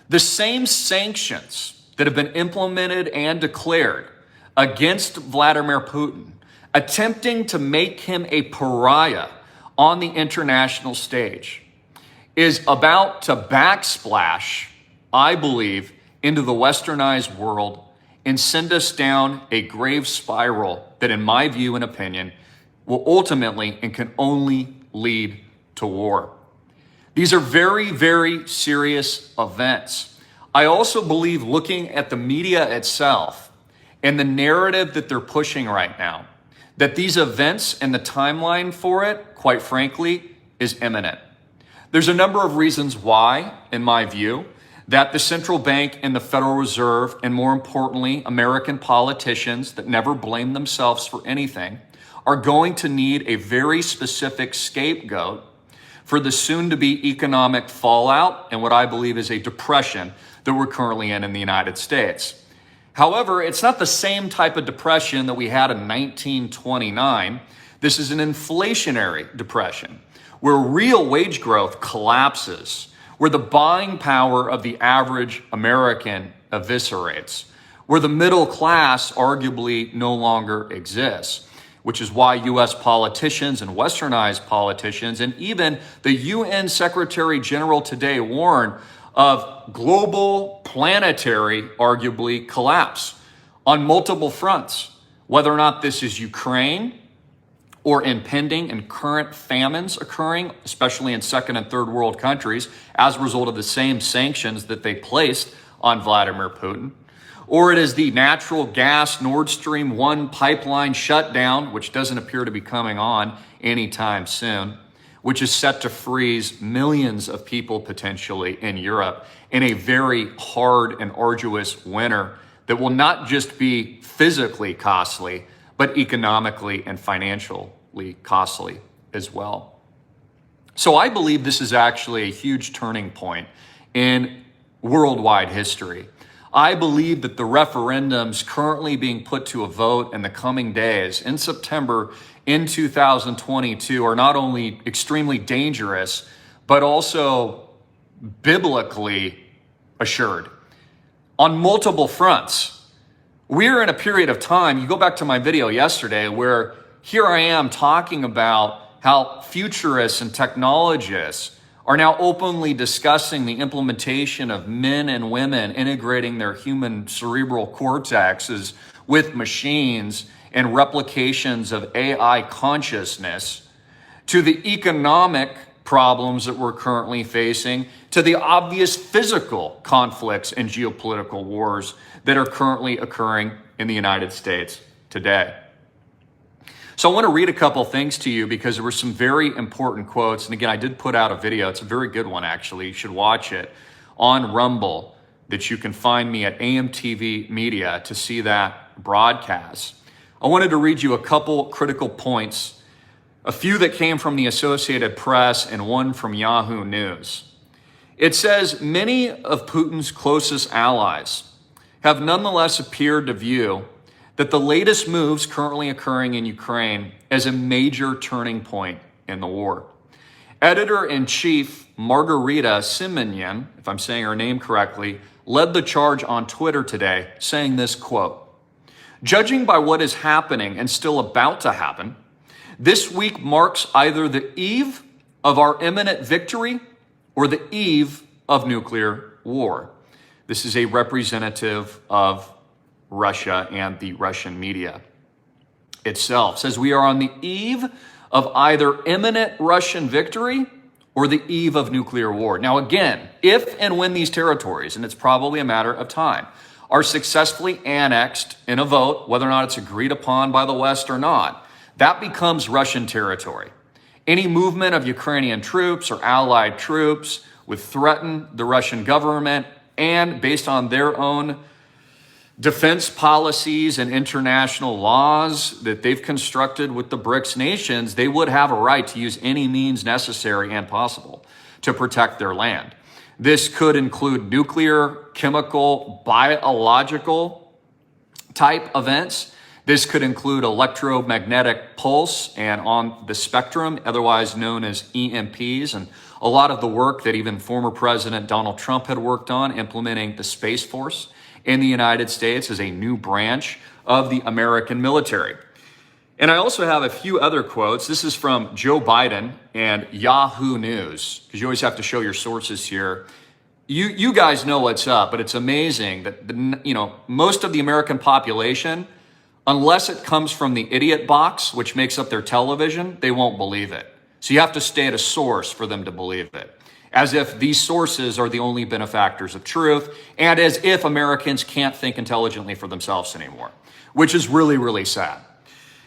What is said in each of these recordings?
The same sanctions that have been implemented and declared against Vladimir Putin, attempting to make him a pariah on the international stage, is about to backsplash, I believe, into the westernized world and send us down a grave spiral that, in my view and opinion, will ultimately and can only lead to war. These are very, very serious events. I also believe, looking at the media itself and the narrative that they're pushing right now, that these events and the timeline for it, quite frankly, is imminent. There's a number of reasons why, in my view, that the central bank and the Federal Reserve, and more importantly, American politicians that never blame themselves for anything, are going to need a very specific scapegoat for the soon-to-be economic fallout and what I believe is a depression that we're currently in the United States. However, it's not the same type of depression that we had in 1929. This is an inflationary depression where real wage growth collapses, where the buying power of the average American eviscerates, where the middle class arguably no longer exists, which is why U.S. politicians and westernized politicians and even the UN Secretary General today warn of global planetary, arguably, collapse on multiple fronts, whether or not this is Ukraine or impending and current famines occurring, especially in second and third world countries, as a result of the same sanctions that they placed on Vladimir Putin, or it is the natural gas Nord Stream 1 pipeline shutdown, which doesn't appear to be coming on anytime soon, which is set to freeze millions of people potentially in Europe in a very hard and arduous winter that will not just be physically costly, but economically and financially costly as well. So I believe this is actually a huge turning point in worldwide history. I believe that the referendums currently being put to a vote in the coming days in September in 2022 are not only extremely dangerous, but also biblically assured on multiple fronts. We're in a period of time, you go back to my video yesterday, where here I am talking about how futurists and technologists are now openly discussing the implementation of men and women integrating their human cerebral cortexes with machines and replications of AI consciousness, to the economic problems that we're currently facing, to the obvious physical conflicts and geopolitical wars that are currently occurring in the United States today. So I want to read a couple things to you because there were some very important quotes. And again, I did put out a video. It's a very good one, actually. You should watch it on Rumble, that you can find me at AMTV Media to see that broadcast. I wanted to read you a couple critical points, a few that came from the Associated Press and one from Yahoo News. It says, many of Putin's closest allies have nonetheless appeared to view that the latest moves currently occurring in Ukraine as a major turning point in the war. Editor-in-Chief Margarita Simonyan, if I'm saying her name correctly, led the charge on Twitter today, saying this quote, "Judging by what is happening and still about to happen, this week marks either the eve of our imminent victory or the eve of nuclear war." This is a representative of Russia and the Russian media itself. It says we are on the eve of either imminent Russian victory or the eve of nuclear war. Now again, if and when these territories, and it's probably a matter of time, are successfully annexed in a vote, whether or not it's agreed upon by the West or not, that becomes Russian territory. Any movement of Ukrainian troops or allied troops would threaten the Russian government, and based on their own defense policies and international laws that they've constructed with the BRICS nations, they would have a right to use any means necessary and possible to protect their land. This could include nuclear, chemical, biological type events This could include electromagnetic pulse and on the spectrum, otherwise known as EMPs, and a lot of the work that even former President Donald Trump had worked on, implementing the Space Force in the United States as a new branch of the American military. And I also have a few other quotes. This is from Joe Biden and Yahoo News, because you always have to show your sources here. You guys know what's up, but it's amazing that most of the American population, unless it comes from the idiot box, which makes up their television, they won't believe it. So you have to stay at a source for them to believe it, as if these sources are the only benefactors of truth, and as if Americans can't think intelligently for themselves anymore, which is really, really sad.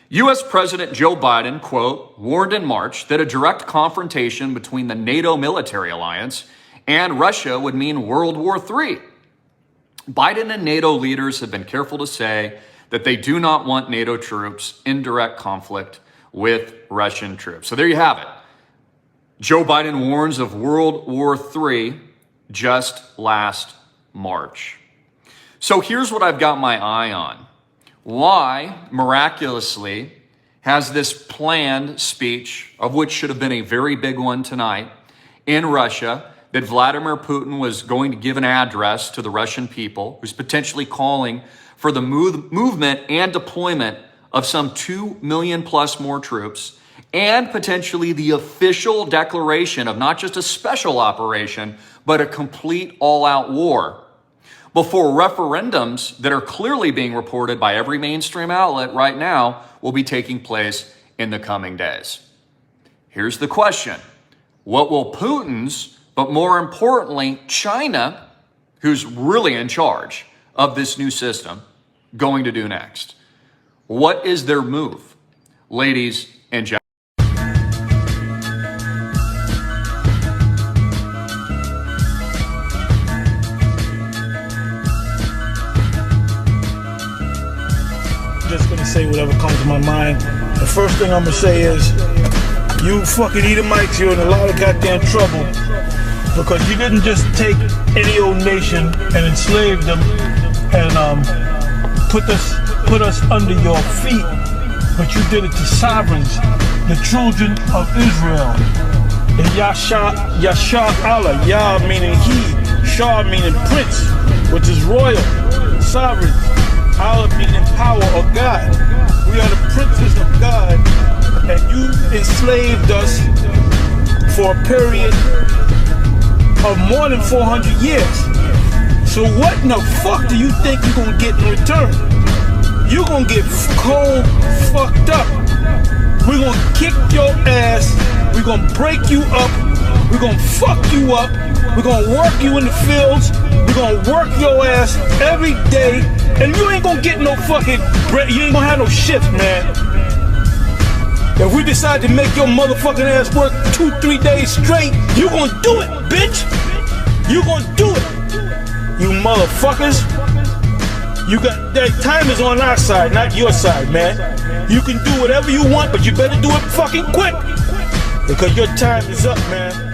U.S. President Joe Biden, quote, warned in March that a direct confrontation between the NATO military alliance and Russia would mean World War III. Biden and NATO leaders have been careful to say that they do not want NATO troops in direct conflict with Russian troops. So there you have it. Joe Biden warns of World War III just last March. So here's what I've got my eye on. Why, miraculously, has this planned speech, of which should have been a very big one tonight, in Russia, that Vladimir Putin was going to give an address to the Russian people, who's potentially calling for the movement and deployment of some 2 million plus more troops, and potentially the official declaration of not just a special operation, but a complete all-out war, before referendums that are clearly being reported by every mainstream outlet right now will be taking place in the coming days. Here's the question. What will Putin's, but more importantly, China, who's really in charge of this new system, going to do next? What is their move, ladies and gentlemen? Just gonna say whatever comes to my mind. The first thing I'm gonna say is, you fucking Edomites, you're in a lot of goddamn trouble, because you didn't just take any old nation and enslave them and put us under your feet, but you did it to sovereigns, the children of Israel. And Yasha Allah, Yah meaning he, Shah meaning prince, which is royal, sovereign, Allah meaning power or God. We are the princes of God, and you enslaved us for a period of more than 400 years. So what in the fuck do you think you're gonna get in return? You're gonna get cold fucked up. We're gonna kick your ass. We're gonna break you up. We're gonna fuck you up. We're gonna work you in the fields. We're gonna work your ass every day. And you ain't gonna get no fucking bread. You ain't gonna have no shift, man. If we decide to make your motherfucking ass work 2-3 days straight, you gonna do it, bitch. You gonna do it. You motherfuckers. You got that time is on our side, not your side, man. You can do whatever you want, but you better do it fucking quick, because your time is up, man.